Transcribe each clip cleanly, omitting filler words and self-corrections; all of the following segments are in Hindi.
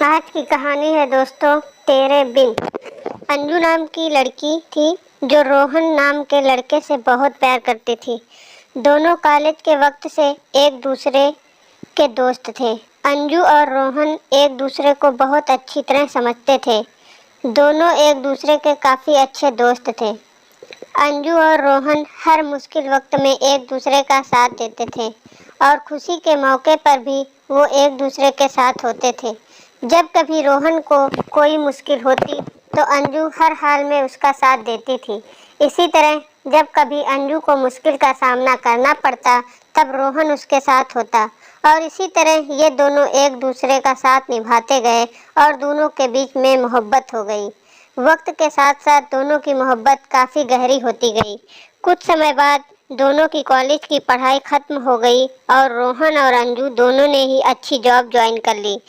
आज की कहानी है दोस्तों, तेरे बिन। अंजू नाम की लड़की थी जो रोहन नाम के लड़के से बहुत प्यार करती थी। दोनों कॉलेज के वक्त से एक दूसरे के दोस्त थे। अंजू और रोहन एक दूसरे को बहुत अच्छी तरह समझते थे। दोनों एक दूसरे के काफ़ी अच्छे दोस्त थे। अंजू और रोहन हर मुश्किल वक्त में एक दूसरे का साथ देते थे और खुशी के मौके पर भी वो एक दूसरे के साथ होते थे। जब कभी रोहन को कोई मुश्किल होती तो अंजू हर हाल में उसका साथ देती थी। इसी तरह जब कभी अंजू को मुश्किल का सामना करना पड़ता तब रोहन उसके साथ होता और इसी तरह ये दोनों एक दूसरे का साथ निभाते गए और दोनों के बीच में मोहब्बत हो गई। वक्त के साथ साथ दोनों की मोहब्बत काफ़ी गहरी होती गई। कुछ समय बाद दोनों की कॉलेज की पढ़ाई ख़त्म हो गई और रोहन और अंजू दोनों ने ही अच्छी जॉब ज्वाइन कर ली।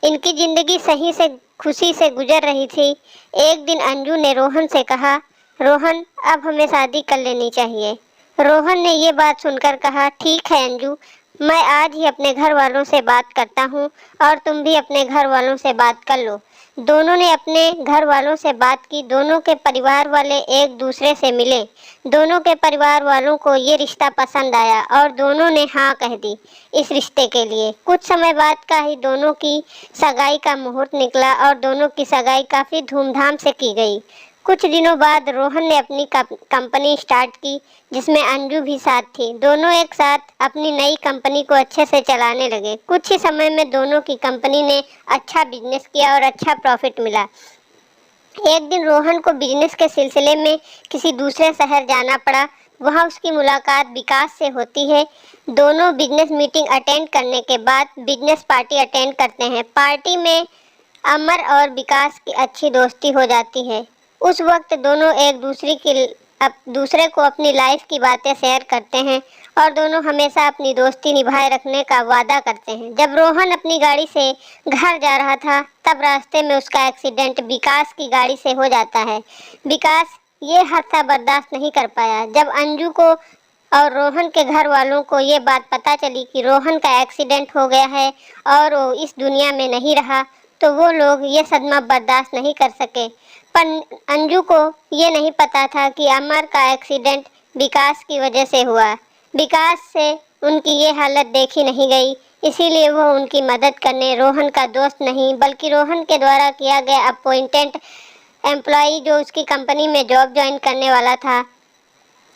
इनकी ज़िंदगी सही से खुशी से गुजर रही थी। एक दिन अंजू ने रोहन से कहा, रोहन अब हमें शादी कर लेनी चाहिए। रोहन ने ये बात सुनकर कहा, ठीक है अंजू, मैं आज ही अपने घर वालों से बात करता हूँ और तुम भी अपने घर वालों से बात कर लो। दोनों ने अपने घर वालों से बात की। दोनों के परिवार वाले एक दूसरे से मिले। दोनों के परिवार वालों को ये रिश्ता पसंद आया और दोनों ने हाँ कह दी इस रिश्ते के लिए। कुछ समय बाद का ही दोनों की सगाई का मुहूर्त निकला और दोनों की सगाई काफ़ी धूमधाम से की गई। कुछ दिनों बाद रोहन ने अपनी कंपनी स्टार्ट की जिसमें अंजू भी साथ थी। दोनों एक साथ अपनी नई कंपनी को अच्छे से चलाने लगे। कुछ ही समय में दोनों की कंपनी ने अच्छा बिजनेस किया और अच्छा प्रॉफिट मिला। एक दिन रोहन को बिजनेस के सिलसिले में किसी दूसरे शहर जाना पड़ा। वहाँ उसकी मुलाकात विकास से होती है। दोनों बिजनेस मीटिंग अटेंड करने के बाद बिजनेस पार्टी अटेंड करते हैं। पार्टी में अमर और विकास की अच्छी दोस्ती हो जाती है। उस वक्त दोनों एक दूसरे को अपनी लाइफ की बातें शेयर करते हैं और दोनों हमेशा अपनी दोस्ती निभाए रखने का वादा करते हैं। जब रोहन अपनी गाड़ी से घर जा रहा था तब रास्ते में उसका एक्सीडेंट विकास की गाड़ी से हो जाता है। विकास ये हादसा बर्दाश्त नहीं कर पाया। जब अंजू को और रोहन के घर वालों को ये बात पता चली कि रोहन का एक्सीडेंट हो गया है और वो इस दुनिया में नहीं रहा, तो वो लोग ये सदमा बर्दाश्त नहीं कर सके। पर अंजू को ये नहीं पता था कि अमर का एक्सीडेंट विकास की वजह से हुआ। विकास से उनकी ये हालत देखी नहीं गई, इसीलिए वो उनकी मदद करने रोहन का दोस्त नहीं बल्कि रोहन के द्वारा किया गया अपॉइंटेड एम्प्लॉई जो उसकी कंपनी में जॉब ज्वाइन करने वाला था।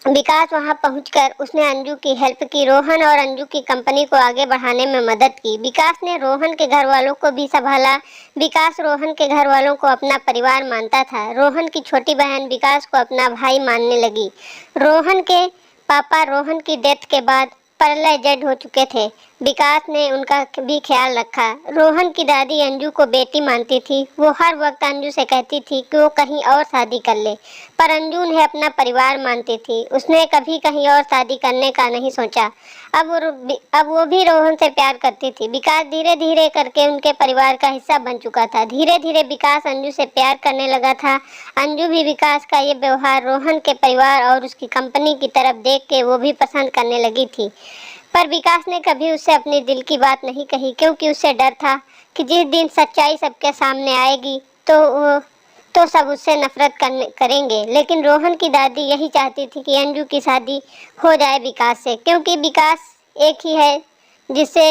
विकास वहां पहुंचकर उसने अंजू की हेल्प की। रोहन और अंजू की कंपनी को आगे बढ़ाने में मदद की। विकास ने रोहन के घर वालों को भी संभाला। विकास रोहन के घर वालों को अपना परिवार मानता था। रोहन की छोटी बहन विकास को अपना भाई मानने लगी। रोहन के पापा रोहन की डेथ के बाद पैरालाइज्ड हो चुके थे। विकास ने उनका भी ख्याल रखा। रोहन की दादी अंजू को बेटी मानती थी। वो हर वक्त अंजू से कहती थी कि वो कहीं और शादी कर ले, पर अंजू उन्हें अपना परिवार मानती थी। उसने कभी कहीं और शादी करने का नहीं सोचा। अब वो भी रोहन से प्यार करती थी। विकास धीरे धीरे करके उनके परिवार का हिस्सा बन चुका था। धीरे धीरे विकास अंजू से प्यार करने लगा था। अंजू भी विकास का ये व्यवहार रोहन के परिवार और उसकी कंपनी की तरफ देख के वो भी पसंद करने लगी थी। पर विकास ने कभी उससे अपने दिल की बात नहीं कही, क्योंकि उससे डर था कि जिस दिन सच्चाई सबके सामने आएगी तो सब उससे नफरत करेंगे। लेकिन रोहन की दादी यही चाहती थी कि अंजू की शादी हो जाए विकास से, क्योंकि विकास एक ही है जिसे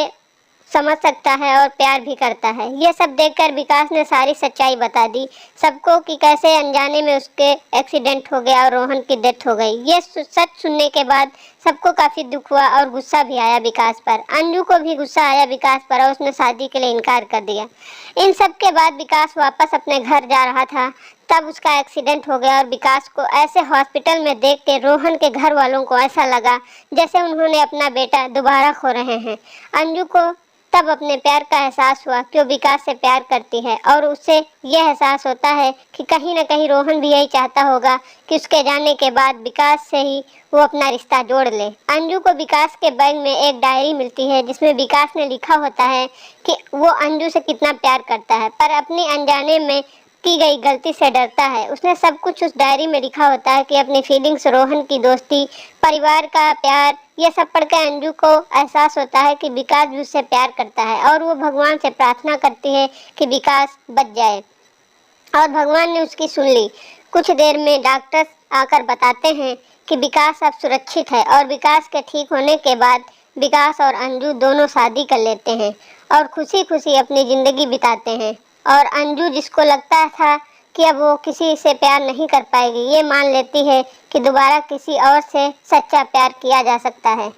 समझ सकता है और प्यार भी करता है। ये सब देखकर विकास ने सारी सच्चाई बता दी सबको कि कैसे अनजाने में उसके एक्सीडेंट हो गया और रोहन की डेथ हो गई। ये सच सुनने के बाद सबको काफ़ी दुख हुआ और गुस्सा भी आया विकास पर। अंजू को भी गुस्सा आया विकास पर और उसने शादी के लिए इनकार कर दिया। इन सब के बाद विकास वापस अपने घर जा रहा था, तब उसका एक्सीडेंट हो गया और विकास को ऐसे हॉस्पिटल में देख के रोहन के घर वालों को ऐसा लगा जैसे उन्होंने अपना बेटा दोबारा खो रहे हैं। अंजू को तब अपने प्यार का एहसास हुआ कि वो विकास से प्यार करती है और उससे यह एहसास होता है कि कहीं न कहीं रोहन भी यही चाहता होगा कि उसके जाने के बाद विकास से ही वो अपना रिश्ता जोड़ ले। अंजू को विकास के बैग में एक डायरी मिलती है जिसमें विकास ने लिखा होता है कि वो अंजू से कितना प्यार करता है, पर अपनी अनजाने में की गई गलती से डरता है। उसने सब कुछ उस डायरी में लिखा होता है कि अपनी फीलिंग्स, रोहन की दोस्ती, परिवार का प्यार, ये सब पढ़कर अंजू को एहसास होता है कि विकास भी उससे प्यार करता है और वो भगवान से प्रार्थना करती है कि विकास बच जाए। और भगवान ने उसकी सुन ली। कुछ देर में डॉक्टर आकर बताते हैं कि विकास अब सुरक्षित है और विकास के ठीक होने के बाद विकास और अंजू दोनों शादी कर लेते हैं और खुशी खुशी अपनी ज़िंदगी बिताते हैं। और अंजू, जिसको लगता था कि अब वो किसी से प्यार नहीं कर पाएगी, ये मान लेती है कि दोबारा किसी और से सच्चा प्यार किया जा सकता है।